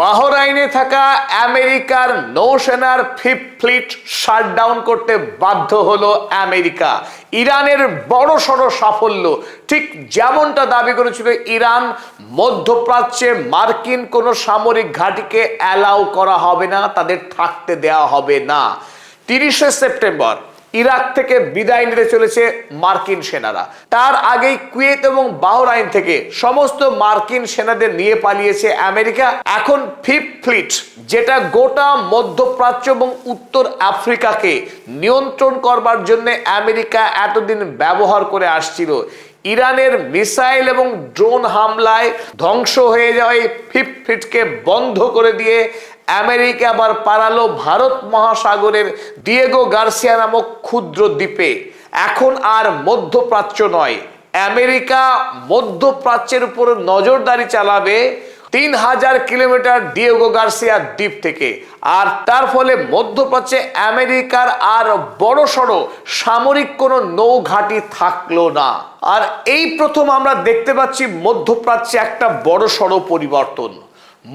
বাহরাইনে থাকা আমেরিকার নৌসেনার fifth fleet shutdown করতে বাধ্য হলো আমেরিকা। ইরানের বড়সড় সাফল্য, ঠিক যেমনটা দাবি করেছিল ইরান, মধ্যপ্রাচ্যে মার্কিন কোনো সামরিক ঘাঁটিকে অ্যালাউ করা হবে না, তাদের থাকতে দেওয়া হবে না। 30শে সেপ্টেম্বর ইরাক থেকে বিদায় নিতে চলেছে মার্কিন সেনারা। তার আগেই কুয়েত এবং বাহরাইন থেকে সমস্ত মার্কিন সেনাদের নিয়ে পালিয়েছে আমেরিকা। এখন ফিফথ ফ্লিট, যেটা গোটা মধ্যপ্রাচ্য এবং উত্তর আফ্রিকাকে নিয়ন্ত্রণ করবার জন্য আমেরিকা এতদিন ব্যবহার করে আসছিল, ইরানের মিসাইল এবং ড্রোন হামলায় ধ্বংস হয়ে যাওয়া এই ফিফথ ফ্লিটকে বন্ধ করে দিয়ে আমেরিকা আবার পালালো ভারত মহাসাগরের দিয়েগো গার্সিয়া নামক ক্ষুদ্র দ্বীপে। এখন আর মধ্যপ্রাচ্য নয়, আমেরিকা মধ্যপ্রাচ্যের উপর নজরদারি চালাবে 3000 কিলোমিটার দিয়েগো গার্সিয়া দ্বীপ থেকে। আর তার ফলে মধ্যপ্রাচ্যে আমেরিকার আর বড়সড় সামরিক কোনো নৌঘাঁটি থাকলো না। আর এই প্রথম আমরা দেখতে পাচ্ছি মধ্যপ্রাচ্যে একটা বড়সড় পরিবর্তন।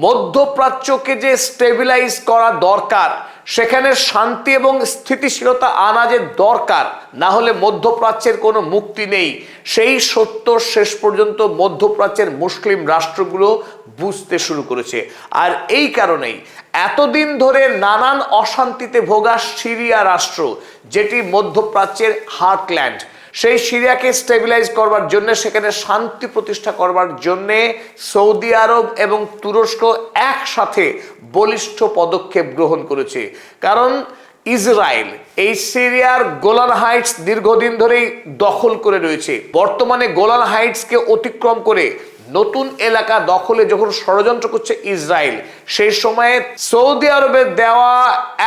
মধ্যপ্রাচ্যকে যে স্টেবিলাইজ করা দরকার, সেখানে শান্তি এবং স্থিতিশীলতা আনা যে দরকার, না হলে মধ্যপ্রাচ্যের কোনো মুক্তি নেই। সেই সত্য শেষ পর্যন্ত মধ্যপ্রাচ্যের মুসলিম রাষ্ট্রগুলো বুঝতে শুরু করেছে। আর এই কারণেই এতদিন ধরে নানান অশান্তিতে ভোগা সিরিয়া রাষ্ট্র, যেটি মধ্যপ্রাচ্যের হার্টল্যান্ড, সেই সিরিয়াকে স্টেবিলাইজ করবার জন্য, সেখানে শান্তি প্রতিষ্ঠা করবার জন্য সৌদি আরব এবং তুরস্ক একসাথে বলিষ্ঠ পদক্ষেপ গ্রহণ করেছে। কারণ ইসরায়েল এই সিরিয়ার গোলান হাইটস দীর্ঘদিন ধরেই দখল করে রয়েছে। বর্তমানে গোলান হাইটসকে অতিক্রম করে নতুন এলাকা দখলে যখন ষড়যন্ত্র করছে ইসরায়েল, সেই সময়ে সৌদি আরবের দেওয়া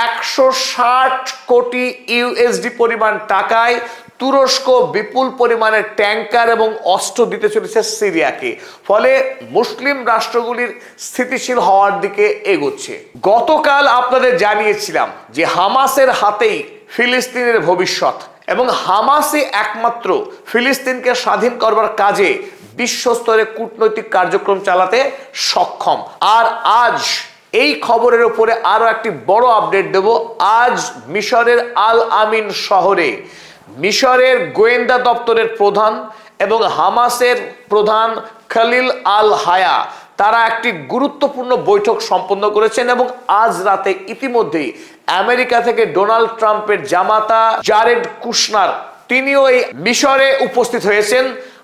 160 কোটি ইউএসডি পরিমাণ টাকায় তুরস্ক বিপুল পরিমাণের ট্যাঙ্কার এবং অস্ত্র দিতে চলেছে সিরিয়াকে। ফলে মুসলিম রাষ্ট্রগুলির স্থিতিশীল হওয়ার দিকে এগোচ্ছে। গতকাল আপনাদের জানিয়েছিলাম যে হামাসের হাতেই ফিলিস্তিনের ভবিষ্যৎ, এবং হামাসই একমাত্র ফিলিস্তিনকে স্বাধীন করবার কাজে বিশ্বস্তরে কূটনৈতিক কার্যক্রম চালাতে সক্ষম। আর আজ এই খবরের উপরে আরো একটি বড় আপডেট দেব। আজ মিশরের আল আমিন শহরে মিশরের গোয়েন্দা দপ্তরের প্রধান এবং হামাসের প্রধান খালিল আল হায়া, তারা একটি গুরুত্বপূর্ণ বৈঠক সম্পন্ন করেছেন। এবং আজ রাতে ইতিমধ্যেই আমেরিকা থেকে ডোনাল্ড ট্রাম্পের জামাতা জারেড কুশনার, তিনিও এই মিশরে উপস্থিত হয়েছেন।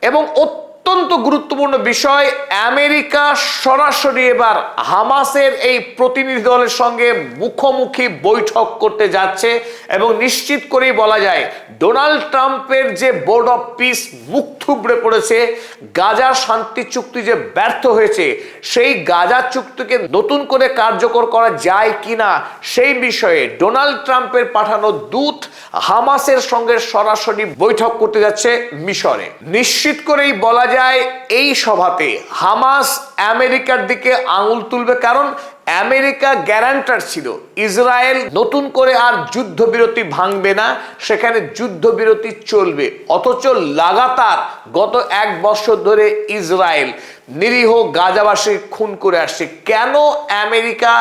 এবং অত্যন্ত গুরুত্বপূর্ণ বিষয়, আমেরিকা সরাসরি এবার হামাসের এই প্রতিনিধি দলের সঙ্গে মুখোমুখি বৈঠক করতে যাচ্ছে। এবং নিশ্চিত করেই বলা যায়, ডোনাল্ড ট্রাম্পের যে বোর্ড অফ পিস মুখ থুবড়ে পড়েছে, গাজা শান্তি চুক্তি যে ব্যর্থ হয়েছে, সেই গাজা চুক্তিকে নতুন করে কার্যকর করা যায় কিনা সেই বিষয়ে ডোনাল্ড ট্রাম্পের পাঠানো দূত হামাসের সঙ্গে সরাসরি বৈঠক করতে যাচ্ছে মিশরে। নিশ্চিত করেই বলা যায় এই সভাতে হামাস আমেরিকার দিকে আঙুল তুলবে, কারণ আমেরিকা গ্যারান্টার ছিল ইসরায়েল নতুন করে আর যুদ্ধবিরতি ভাঙবে না, সেখানে যুদ্ধবিরতি চলবে। অথচ লাগাতার গত 1 বছর ধরে ইসরায়েল নিরীহ গাজাবাসী খুন করে আসছে। কেন আমেরিকা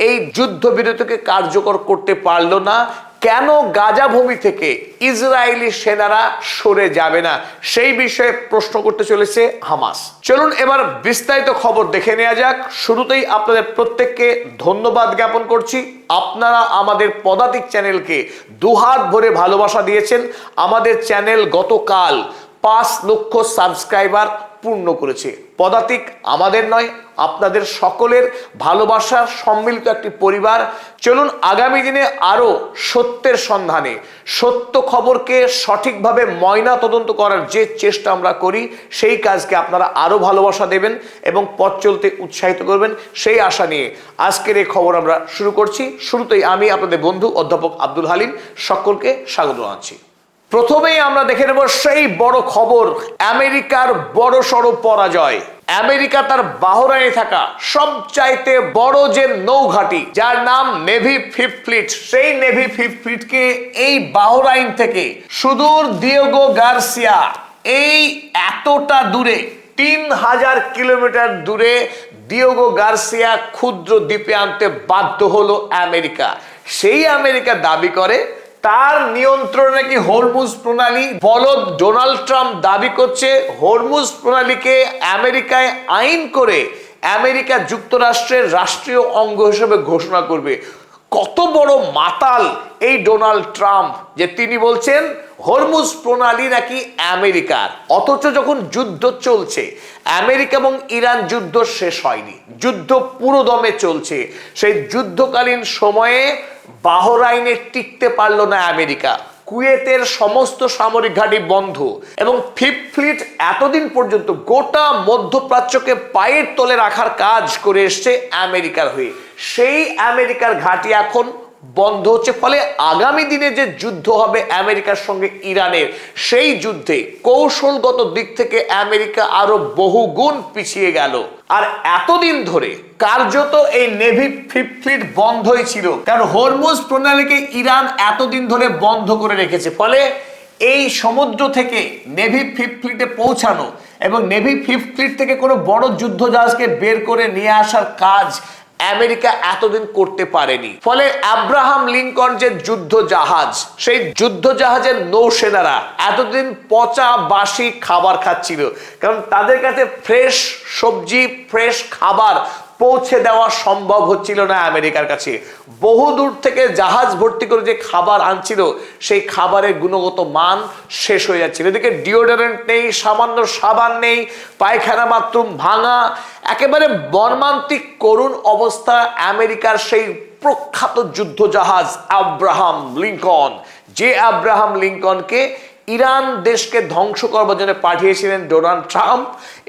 এই যুদ্ধবিরতিকে কার্যকর করতে পারল না? কেন গাজা ভূমি থেকে ইসরায়েলি সেনারা সরে যাবে না? সেই বিষয়ে প্রশ্ন করতে চলেছে হামাস। চলুন এবার বিস্তারিত খবর দেখে নেওয়া যাক। শুরুতেই আপনাদের প্রত্যেককে ধন্যবাদ জ্ঞাপন করছি। আপনারা আমাদের পদাতিক চ্যানেলকে দুহাত ভরে ভালোবাসা দিয়েছেন। আমাদের চ্যানেল গতকাল 5 লক্ষ সাবস্ক্রাইবার পূর্ণ করেছে। পদাতিক আমাদের নয়, আপনাদের সকলের ভালোবাসার সম্মিলিত একটি পরিবার। চলুন আগামী দিনে আরো সত্যের সন্ধানে, সত্য খবরকে সঠিকভাবে ময়না তদন্ত করার যে চেষ্টা আমরা করি, সেই কাজকে আপনারা আরো ভালোবাসা দেবেন এবং পথ চলতে উৎসাহিত করবেন, সেই আশা নিয়ে আজকের এই খবর আমরা শুরু করছি। শুরুতেই আমি আপনাদের বন্ধু অধ্যাপক আব্দুল হালিম সকলকে স্বাগত জানাচ্ছি। প্রথমেই আমরা দেখে নেব সেই বড় খবর, আমেরিকার বড়সড় পরাজয়। আমেরিকা তার বাহরাইনে থাকা সবচাইতে বড় যে নৌঘাঁটি, যার নাম নেভি ফিফথ ফ্লিট, সেই নেভি ফিফথ ফ্লিটকে এই বাহরাইন থেকে সুদূর দিয়েগো গার্সিয়া, এই এতটা দূরে 3000 কিলোমিটার দূরে দিয়েগো গার্সিয়া ক্ষুদ্র দ্বীপে আনতে বাধ্য হলো আমেরিকা। সেই আমেরিকা দাবি করে তার নিয়ন্ত্রণে নাকি হরমুজ প্রণালী। বলদ ডোনাল্ড ট্রাম্প দাবি করছে হরমুজ প্রণালীকে আমেরিকায় আইন করে আমেরিকা যুক্তরাষ্ট্রের রাষ্ট্রীয় অঙ্গ হিসেবে ঘোষণা করবে। কত বড় মাতাল এই ডোনাল্ড ট্রাম্প যে তিনি বলছেন হরমুজ প্রণালী নাকি আমেরিকার, অথচ যখন যুদ্ধ চলছে, আমেরিকা এবং ইরান যুদ্ধ শেষ হয়নি, যুদ্ধ পুরো দমে চলছে। সেই যুদ্ধকালীন সময়ে বাহরাইনে টিকতে পারল না আমেরিকা, কুয়েতের সমস্ত সামরিক ঘাঁটি বন্ধ, এবং ফিফথ ফ্লিট এতদিন পর্যন্ত গোটা মধ্যপ্রাচ্যকে পায়ের তলে রাখার কাজ করে এসছে আমেরিকার হয়ে। সেই আমেরিকার ঘাঁটি এখন বন্ধ হচ্ছে, ফলে আগামী দিনে যে যুদ্ধ হবে আমেরিকার সঙ্গে ইরানের, সেই যুদ্ধে কৌশলগত দিক থেকে আমেরিকা আরো বহুগুণ পিছিয়ে গেল। আর এতদিন ধরে কার্যত এই নেভি ফিফথ ফ্লিট বন্ধই ছিল, কারণ হরমুজ প্রণালীকে ইরান এতদিন ধরে বন্ধ করে রেখেছে। ফলে এই সমুদ্র থেকে নেভি ফিফথ ফ্লিটে পৌঁছানো এবং নেভি ফিফথ ফ্লিট থেকে কোনো বড় যুদ্ধ জাহাজকে বের করে নিয়ে আসার কাজ আমেরিকা এতদিন করতে পারেনি। ফলে আব্রাহাম লিঙ্কন যে যুদ্ধ জাহাজ, সেই যুদ্ধ জাহাজের নৌসেনারা এতদিন পচা বাসি খাবার খাচ্ছিল, কারণ তাদের কাছে ফ্রেশ সবজি, ফ্রেশ খাবার পৌঁছে দেওয়া সম্ভব হচ্ছিল না আমেরিকার কাছে। বহু দূর থেকে জাহাজ ভর্তি করে যে খাবার আনছিল, সেই খাবারের গুণগত মান শেষ হয়ে যাচ্ছিল। এদিকে ডিওডোরেন্ট নেই, সামান্য সাবান নেই, পায়খানা বাথরুম ভাঙা, একেবারে মর্মান্তিক করুণ অবস্থা আমেরিকার সেই প্রখ্যাত যুদ্ধ জাহাজ আব্রাহাম লিঙ্কন, যে আব্রাহাম লিঙ্কনকে ইরান দেশকে ধ্বংস করবার জন্য পাঠিয়েছিলেন ডোনাল্ড ট্রাম্প।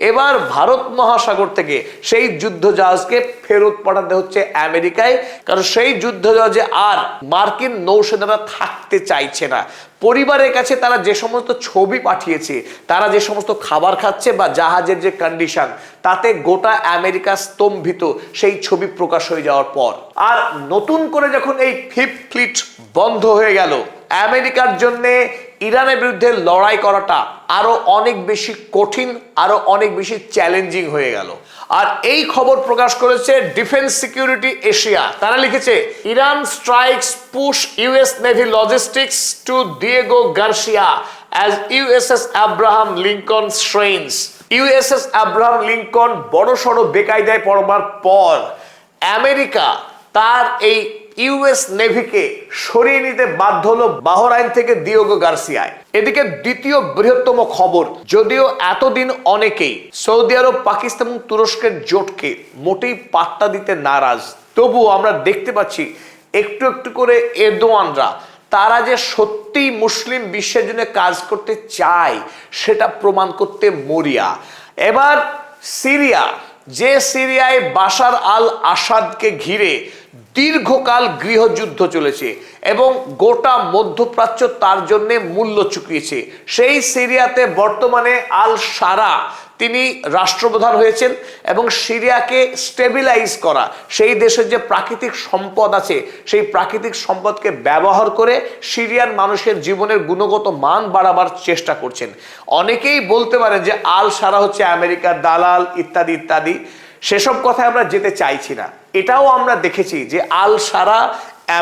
এবার ভারত মহাসাগর থেকে সেই যুদ্ধ জাহাজকে ফেরত পাঠাতে হচ্ছে আমেরিকায়, কারণ সেই যুদ্ধ জাহাজে আর মার্কিন নৌসেনারা থাকতে চাইছে না। পরিবারের কাছে তারা যে সমস্ত ছবি পাঠিয়েছে, তারা যে সমস্ত খাবার খাচ্ছে বা জাহাজের যে কন্ডিশন, তাতে গোটা আমেরিকা স্তম্ভিত সেই ছবি প্রকাশ হয়ে যাওয়ার পর। আর নতুন করে যখন এই ফিফথ ফ্লিট বন্ধ হয়ে গেল, আমেরিকার জন্যে ইরানের বিরুদ্ধে লড়াই করাটা আরো অনেক বেশি কঠিন, আরো অনেক বেশি চ্যালেঞ্জিং হয়ে গেল। আর এই খবর প্রকাশ করেছে ডিফেন্স সিকিউরিটি এশিয়া। তারা লিখেছে Iran strikes push US navy logistics to Diego Garcia as USS Abraham Lincoln strains. USS Abraham Lincoln বড় সড়ো বেকায়দায় পড়বার পর আমেরিকা তার এই ইউএস নেভিকে সরিয়ে নিতে বাধ্য হলো বাহরাইন থেকে দিয়েগো গার্সিয়ায়। এদিকে দ্বিতীয় বৃহত্তম খবর, যদিও এতদিন অনেকেই সৌদি আরব, পাকিস্তান এবং তুরস্কের জোটকে মোটেই পাত্তা দিতে নারাজ, তবুও আমরা দেখতে পাচ্ছি একটু একটু করে এরদোয়ানরা তারা যে সত্যিই মুসলিম বিশ্বের জন্য কাজ করতে চায় সেটা প্রমাণ করতে মরিয়া। এবার সিরিয়া, যে সিরিয়ায় বাশার আল আসাদকে ঘিরে দীর্ঘকাল গৃহযুদ্ধ চলেছে এবং গোটা মধ্যপ্রাচ্য তার জন্য মূল্য চুকিয়েছে, সেই সিরিয়াতে বর্তমানে আল সারা তিনি রাষ্ট্রপ্রধান হয়েছেন এবং সিরিয়াকে স্টেবিলাইজ করা, সেই দেশের যে প্রাকৃতিক সম্পদ আছে সেই প্রাকৃতিক সম্পদকে ব্যবহার করে সিরিয়ান মানুষের জীবনের গুণগত মান বাড়াবার চেষ্টা করছেন। অনেকেই বলতে পারেন যে আল সারা হচ্ছে আমেরিকার দালাল ইত্যাদি ইত্যাদি, সেসব কথায় আমরা যেতে চাইছি না। এটাও আমরা দেখেছি যে আল সারা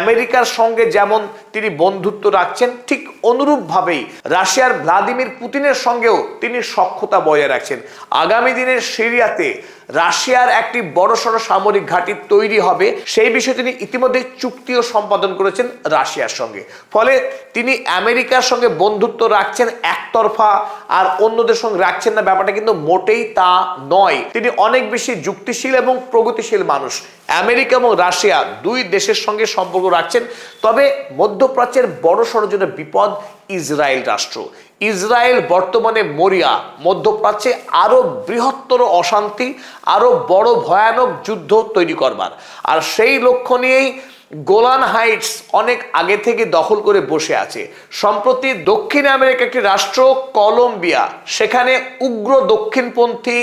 আমেরিকার সঙ্গে যেমন তিনি বন্ধুত্ব রাখছেন, ঠিক অনুরূপভাবেই রাশিয়ার ভ্লাদিমির পুতিনের সঙ্গেও তিনি সখ্যতা বজায় রাখছেন। আগামী দিনের সিরিয়াতে রাশিয়ার একটি বড়সড় সামরিক ঘাঁটি তৈরি হবে, সেই বিষয়ে তিনি ইতিমধ্যে চুক্তিও সম্পাদন করেছেন রাশিয়ার সঙ্গে। ফলে তিনি আমেরিকার সঙ্গে বন্ধুত্ব রাখছেন একতরফা, আর অন্যদের সঙ্গে রাখছেন না, ব্যাপারটা কিন্তু মোটেই তা নয়। তিনি অনেক বেশি যুক্তিশীল এবং প্রগতিশীল মানুষ। আমেরিকা এবং রাশিয়া দুই দেশের সঙ্গে সম্পর্ক রাখছেন, তবে মধ্যপ্রাচ্যের বড় ষড়যন্ত্রের বিপদ ইসরায়েল রাষ্ট্র। ইসরায়েল বর্তমানে মরিয়া, মধ্যপ্রাচ্যে আরো বৃহত্তর অশান্তি, আরো বড় ভয়ানক যুদ্ধ তৈরি করবার, আর সেই লক্ষ্য নিয়েই গোলান হাইটস অনেক আগে থেকে দখল করে বসে আছে। সম্প্রতি দক্ষিণ আমেরিকার একটি রাষ্ট্র কলম্বিয়া, সেখানে উগ্র দক্ষিণপন্থী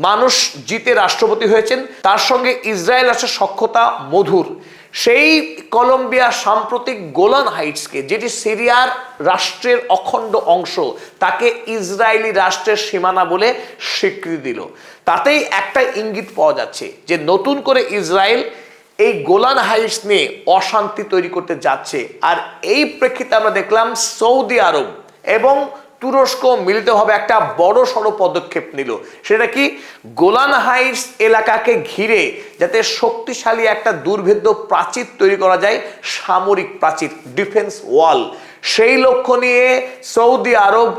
মানুষ জিতে রাষ্ট্রপতি হয়েছেন, তার সঙ্গে ইসরায়েল রাষ্ট্রের সখ্যতা মধুর। সেই কলম্বিয়া সাম্প্রতিক গোলান হাইটসকে, যেটি সিরিয়ার রাষ্ট্রের অখণ্ড অংশ, তাকে ইসরায়েলি রাষ্ট্রের সীমানা বলে স্বীকৃতি দিল। তাতেই একটা ইঙ্গিত পাওয়া যাচ্ছে যে নতুন করে ইসরায়েল এই গোলান হাইটস নিয়ে অশান্তি তৈরি করতে যাচ্ছে। আর এই প্রেক্ষিতে আমরা দেখলাম সৌদি আরব এবং তুরস্ক মিলিতভাবে একটা বড় সড়ো পদক্ষেপ নিল। সেটা কি? গোলান হাইটস এলাকাকে ঘিরে যাতে শক্তিশালী একটা দুর্ভেদ্য প্রাচীর তৈরি করা যায়, সামরিক প্রাচীর, ডিফেন্স ওয়াল, সেই লক্ষ্য নিয়ে সৌদি আরব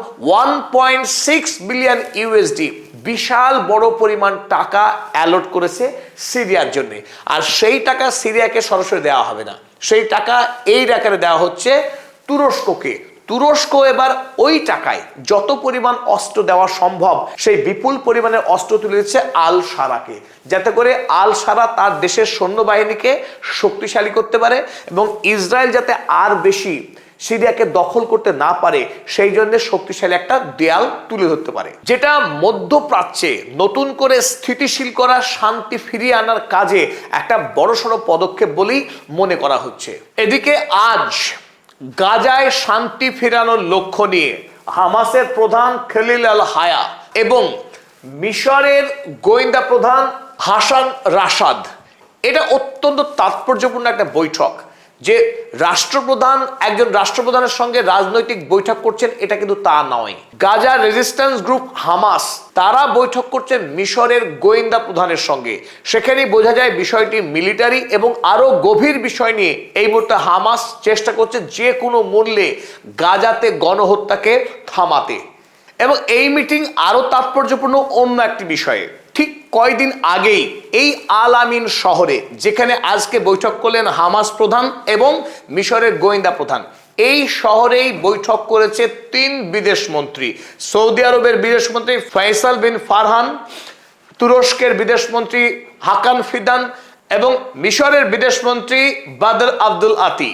1.6 বিলিয়ন ইউএসডি বিশাল বড় পরিমাণ টাকা অ্যালট করেছে সিরিয়ার জন্য। আর সেই টাকা সিরিয়াকে সরাসরি দেওয়া হবে না, সেই টাকা এই আকারে দেওয়া হচ্ছে তুরস্ককে। তুরস্ক এবার ওই টাকায় যত পরিমাণ অস্ত্র দেওয়া সম্ভব সেই বিপুল পরিমাণের অস্ত্র তুলে দিচ্ছে আল সারাকে, যাতে করে আল সারা তার দেশের সৈন্যবাহিনীকে শক্তিশালী করতে পারে এবং ইসরায়েল যাতে আর বেশি সিরিয়াকে দখল করতে না পারে, সেই জন্য শক্তিশালী একটা দেয়াল তুলে ধরতে পারে, যেটা মধ্যপ্রাচ্যে নতুন করে স্থিতিশীল করা, শান্তি ফিরিয়ে আনার কাজে একটা বড়সড় পদক্ষেপ বলেই মনে করা হচ্ছে। এদিকে আজ গাজায় শান্তি ফেরানোর লক্ষ্য নিয়ে হামাসের প্রধান খলিল আল হায়া এবং মিশরের গোয়েন্দা প্রধান হাসান রাশাদ, এটা অত্যন্ত তাৎপর্যপূর্ণ একটা বৈঠক। যে রাষ্ট্রপ্রধান একজন রাষ্ট্রপ্রধানের সঙ্গে রাজনৈতিক বৈঠক করছেন, এটা কিন্তু তা নয়। গাজা রেজিস্ট্যান্স গ্রুপ হামাস তারা বৈঠক করছেন মিশরের গোয়েন্দা প্রধানের সঙ্গে। সেখানেই বোঝা যায় বিষয়টি মিলিটারি এবং আরো গভীর বিষয় নিয়ে এই মুহূর্তে হামাস চেষ্টা করছে যে কোনো মূল্যে গাজাতে গণহত্যাকে থামাতে। এবং এই মিটিং আরো তাৎপর্যপূর্ণ অন্য একটি বিষয়ে। ঠিক কয়েকদিন আগেই এই আল আমিন শহরে, যেখানে আজকে বৈঠক করলেন হামাস প্রধান এবং মিশরের গোয়েন্দা প্রধান, এই শহরেই বৈঠক করেছে 3 বিদেশ মন্ত্রী। সৌদি আরবের বিদেশমন্ত্রী ফয়সাল বিন ফারহান, তুরস্কের বিদেশমন্ত্রী হাকান ফিদান এবং মিশরের বিদেশমন্ত্রী বাদর আব্দুল আতি।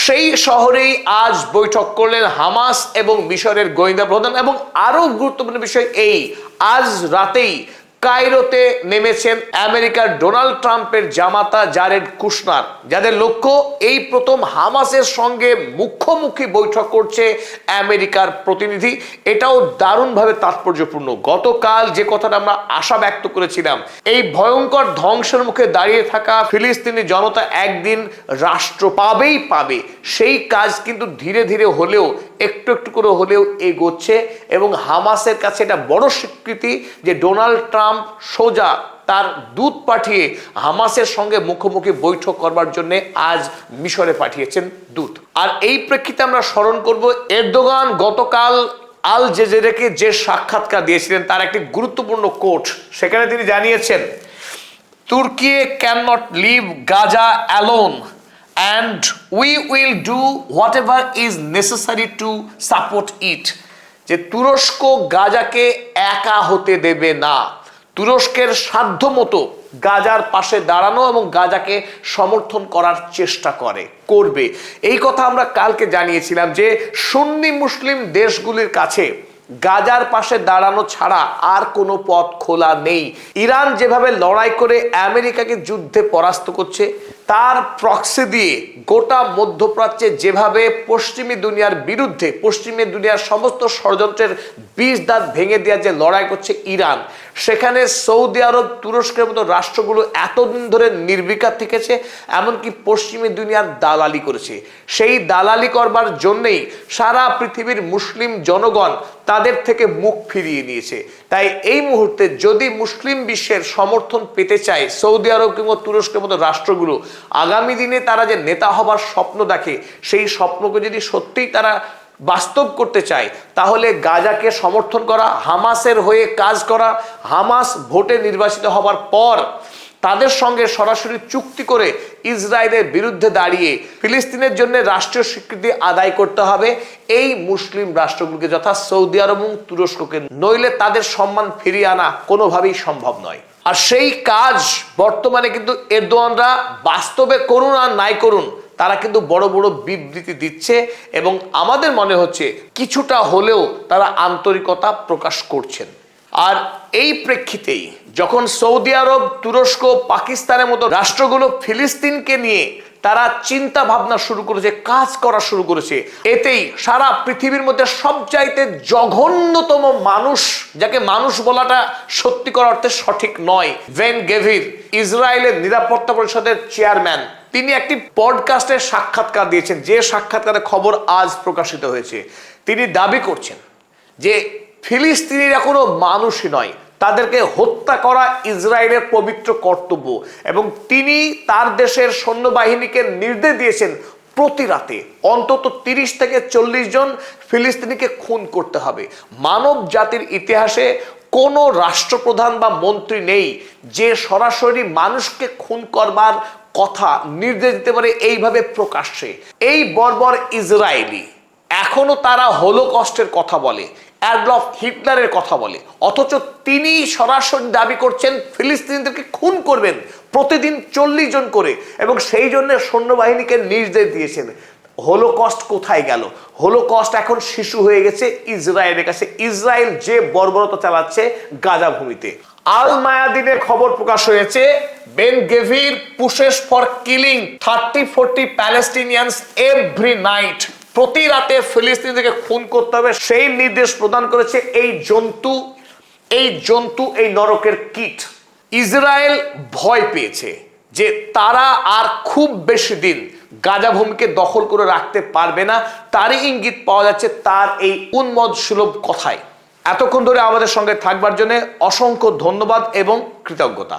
সেই শহরেই আজ বৈঠক করলেন হামাস এবং মিশরের গোয়েন্দা প্রধান। এবং আরো গুরুত্বপূর্ণ বিষয়, এই আজ রাতেই কায়রোতে নেমেছেন আমেরিকার ডোনাল্ড ট্রাম্পের জামাতা জারেড কুশনার, যাদের লক্ষ্য এই প্রথম হামাসের সঙ্গে মুখোমুখি বৈঠক করছে আমেরিকার প্রতিনিধি। এটাও দারুণভাবে তাৎপর্যপূর্ণ। গতকাল যে কথাটা আমরা আশা ব্যক্ত করেছিলাম, এই ভয়ঙ্কর ধ্বংসের মুখে দাঁড়িয়ে থাকা ফিলিস্তিনি জনতা একদিন রাষ্ট্র পাবেই পাবে, সেই কাজ কিন্তু ধীরে ধীরে হলেও একটু একটু করে হলেও এগোচ্ছে। এবং হামাসের কাছে এটা বড় স্বীকৃতি যে ডোনাল্ড ট্রাম্প সোজা তার দূত পাঠিয়ে হামাসের সঙ্গে মুখোমুখি বৈঠক করবার জন্য আজ মিশরে পাঠিয়েছেন দূত। আর এই প্রেক্ষিতে আমরা স্মরণ করব এরদোগান গতকাল আল জাজিরাকে যে সাক্ষাৎকার দিয়েছিলেন তার একটি গুরুত্বপূর্ণ কোট। সেখানে তিনি জানিয়েছেন, Turkey can not leave Gaza alone and we will do whatever is necessary to support it। যে তুরস্ক গাজাকে একা হতে দেবে না, তুরস্কের সাধ্যমতো গাজার পাশে দাঁড়ানো এবং গাজাকে সমর্থন করার চেষ্টা করবে। এই কথা আমরা কালকে জানিয়েছিলাম যে সুন্নি মুসলিম দেশগুলির কাছে গাজার পাশে দাঁড়ানো ছাড়া আর কোনো পথ খোলা নেই। ইরান যেভাবে লড়াই করে আমেরিকাকে যুদ্ধে পরাস্ত করছে, তার প্রক্সি দিয়ে গোটা মধ্যপ্রাচ্যে যেভাবে পশ্চিমী দুনিয়ার বিরুদ্ধে, পশ্চিমী দুনিয়ার সমস্ত ষড়যন্ত্রের বিষ দাঁত ভেঙে দেওয়ার যে লড়াই করছে ইরান, সেখানে সৌদি আরব, তুরস্কের মতো রাষ্ট্রগুলো এতদিন ধরে নির্বিকার থেকেছে, এমনকি পশ্চিমী দুনিয়ার দালালি করেছে। সেই দালালি করবার জন্যেই সারা পৃথিবীর মুসলিম জনগণ তাদের থেকে মুখ ফিরিয়ে নিয়েছে। তাই এই মুহূর্তে যদি মুসলিম বিশ্বের সমর্থন পেতে চায় সৌদি আরব কিংবা তুরস্কের মতো রাষ্ট্রগুলো, আগামী দিনে তারা যে নেতা হবার স্বপ্ন দেখে, সেই স্বপ্নকে যদি সত্যিই তারা বাস্তব করতে চায়, তাহলে গাজাকে সমর্থন করা, হামাসের হয়ে কাজ করা, হামাস ভোটে নির্বাচিত হবার পর তাদের সঙ্গে সরাসরি চুক্তি করে ইসরায়েলের বিরুদ্ধে দাঁড়িয়ে ফিলিস্তিনের জন্য রাষ্ট্রীয় স্বীকৃতি আদায় করতে হবে এই মুসলিম রাষ্ট্রগুলোকে, যথা সৌদি আরব এবং তুরস্ককে। নইলে তাদের সম্মান ফিরিয়ে আনা কোনোভাবেই সম্ভব নয়। আর সেই কাজ বর্তমানে কিন্তু এরদোয়ানরা বাস্তবে করুন আর নাই করুন, তারা কিন্তু বড় বড় বিবৃতি দিচ্ছে এবং আমাদের মনে হচ্ছে কিছুটা হলেও তারা আন্তরিকতা প্রকাশ করছেন। আর এই প্রেক্ষিতেই যখন সৌদি আরব, তুরস্ক, পাকিস্তানের মতো রাষ্ট্রগুলো ফিলিস্তিনকে নিয়ে তারা চিন্তা ভাবনা শুরু করেছে, কাজ করা শুরু করেছে, এতেই সারা পৃথিবীর মধ্যে সবচাইতে জঘন্যতম মানুষ, যাকে মানুষ বলাটা সত্যিকার অর্থে সঠিক নয়, বেন গভির, ইসরায়েলের নিরাপত্তা পরিষদের চেয়ারম্যান, তিনি একটি পডকাস্টের সাক্ষাৎকার দিয়েছেন, যে সাক্ষাৎকারে খবর আজ প্রকাশিত হয়েছে। তিনি দাবি করছেন যে ফিলিস্তিনিরা কোনো মানুষই নয়, তাদেরকে হত্যা করা ইসরায়েলের পবিত্র কর্তব্য, এবং তিনি তার দেশের সৈন্যবাহিনীকে নির্দেশ দিয়েছেন প্রতি রাতে অন্তত 30 থেকে 40 জন ফিলিস্তিনিকে খুন করতে হবে। মানব জাতির ইতিহাসে কোনো রাষ্ট্রপ্রধান বা মন্ত্রী নেই যে সরাসরি মানুষকে খুন করবার কথা নির্দেশ দিতে পারে এইভাবে প্রকাশ্যে। এই বর্বর ইসরায়েলি এখনো তারা হোলোকস্টের কথা বলে, অ্যাডলফ হিটলারের কথা বলে, অথচ তিনি সরাসরি দাবি করছেন ফিলিস্তিনিদেরকে খুন করবেন প্রতিদিন 40 জন করে, এবং সেই জন্য সৈন্যবাহিনীকে নির্দেশ দিয়েছেন। হোলোকস্ট কোথায় গেল? হোলোকস্ট এখন শিশু হয়ে গেছে ইসরায়েলের কাছে। ইসরায়েল যে বর্বরতা চালাচ্ছে গাজা ভূমিতে। আল মায়াদিনের খবর প্রকাশ হয়েছে, বেন গভির pushes for killing 30-40 প্যালেস্টিনিয়ানস every night. প্রতি রাতে ফিলিস্তিনিদেরকে খুন করতে হবে সেই নির্দেশ প্রদান করেছে এই জন্তু, এই নরকের কীট। ইসরায়েল ভয় পেয়েছে যে তারা আর খুব বেশি দিন গাজা ভূমিকে দখল করে রাখতে পারবে না, তারই ইঙ্গিত পাওয়া যাচ্ছে তার এই উন্মাদ সুলভ কথায়। এতক্ষণ ধরে আমাদের সঙ্গে থাকবার জন্য অসংখ্য ধন্যবাদ এবং কৃতজ্ঞতা।